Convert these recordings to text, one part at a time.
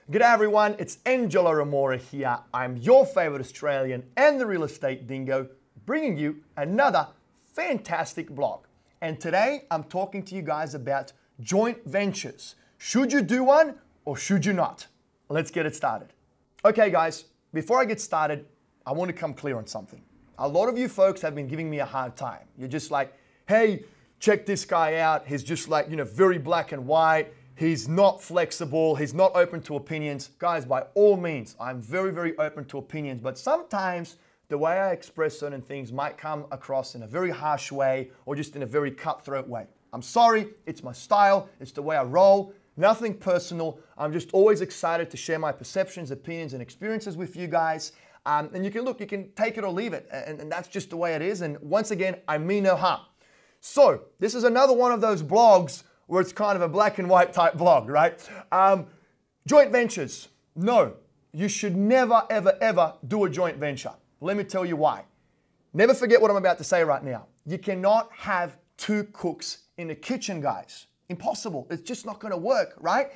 G'day everyone, it's Engelo Rumora here. I'm your favorite Australian and the real estate dingo, bringing you another fantastic blog. And today I'm talking to you guys about joint ventures. Should you do one or should you not? Let's get it started. Okay guys, before I get started, I want to come clear on something. A lot of you folks have been giving me a hard time. You're just like, hey, check this guy out. He's just like, very black and white. He's not flexible. He's not open to opinions. Guys, by all means, I'm very, very open to opinions, but sometimes the way I express certain things might come across in a very harsh way or just in a very cutthroat way. I'm sorry, it's my style, it's the way I roll, nothing personal. I'm just always excited to share my perceptions, opinions, and experiences with you guys. And you can take it or leave it, and that's just the way it is. And once again, I mean no harm. So this is another one of those blogs where it's kind of a black and white type blog, right? Joint ventures. No, you should never, ever, ever do a joint venture. Let me tell you why. Never forget what I'm about to say right now. You cannot have two cooks in the kitchen, guys. Impossible. It's just not going to work, right?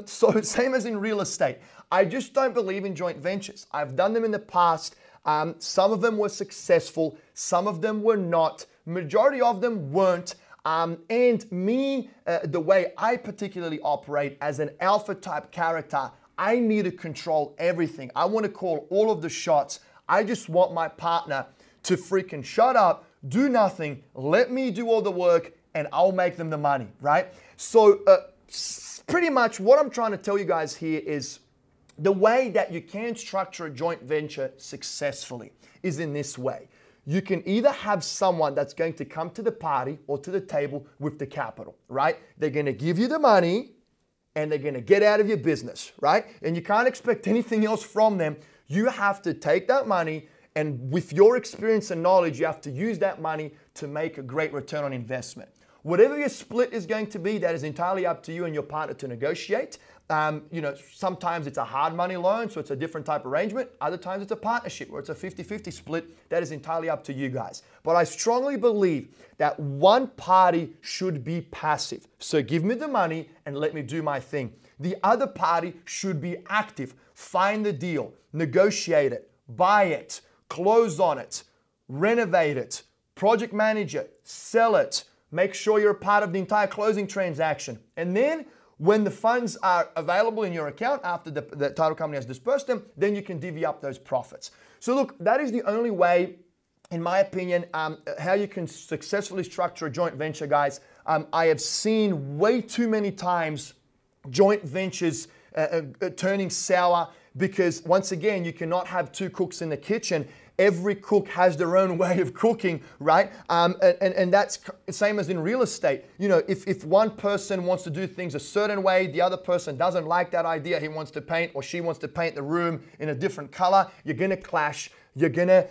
So same as in real estate. I just don't believe in joint ventures. I've done them in the past. Some of them were successful. Some of them were not. Majority of them weren't. And me, the way I particularly operate as an alpha type character, I need to control everything. I want to call all of the shots. I just want my partner to freaking shut up, do nothing, let me do all the work, and I'll make them the money, right? So pretty much what I'm trying to tell you guys here is the way that you can structure a joint venture successfully is in this way. You can either have someone that's going to come to the party or to the table with the capital, right? They're going to give you the money and they're going to get out of your business, right? And you can't expect anything else from them. You have to take that money and with your experience and knowledge, you have to use that money to make a great return on investment. Whatever your split is going to be, that is entirely up to you and your partner to negotiate. Sometimes it's a hard money loan, so it's a different type of arrangement. Other times it's a partnership where it's a 50-50 split. That is entirely up to you guys. But I strongly believe that one party should be passive. So give me the money and let me do my thing. The other party should be active. Find the deal, negotiate it, buy it, close on it, renovate it, project manage it, sell it, make sure you're a part of the entire closing transaction. And then when the funds are available in your account after the title company has dispersed them, then you can divvy up those profits. So look, that is the only way, in my opinion, how you can successfully structure a joint venture, guys. I have seen way too many times joint ventures turning sour because, once again, you cannot have two cooks in the kitchen. Every cook has their own way of cooking, right? And that's the same as in real estate. If one person wants to do things a certain way, the other person doesn't like that idea, he wants to paint or she wants to paint the room in a different color, you're gonna clash. You're gonna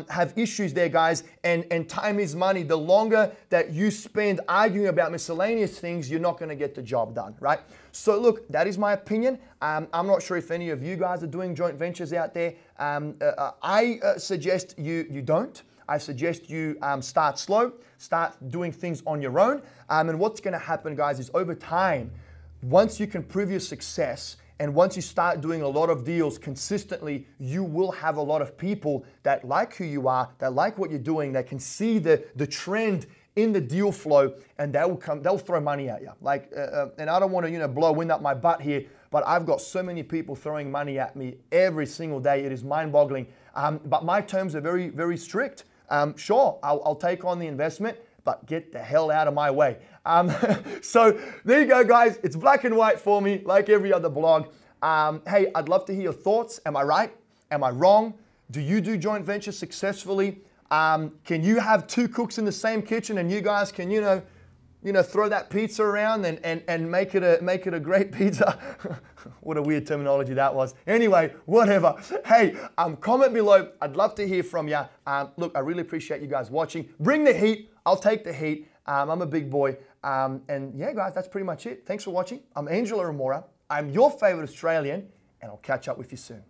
have issues there, guys, and time is money. The longer that you spend arguing about miscellaneous things, you're not gonna get the job done, right? So look, that is my opinion. I'm not sure if any of you guys are doing joint ventures out there. I suggest you don't. I suggest you start slow, start doing things on your own. And what's gonna happen, guys, is over time, once you can prove your success, and once you start doing a lot of deals consistently, you will have a lot of people that like who you are, that like what you're doing, that can see the trend in the deal flow, and they'll throw money at you. And I don't want to blow wind up my butt here, but I've got so many people throwing money at me every single day. It is mind-boggling. But my terms are very, very strict. Sure, I'll take on the investment, but get the hell out of my way. So there you go, guys. It's black and white for me, like every other blog. Hey, I'd love to hear your thoughts. Am I right? Am I wrong? Do you do joint ventures successfully? Can you have two cooks in the same kitchen and you guys can, throw that pizza around and make it a great pizza? What a weird terminology that was. Anyway, whatever. Hey, comment below. I'd love to hear from you. Look, I really appreciate you guys watching. Bring the heat. I'll take the heat. I'm a big boy. And yeah, guys, that's pretty much it. Thanks for watching. I'm Engelo Rumora. I'm your favorite Australian, and I'll catch up with you soon.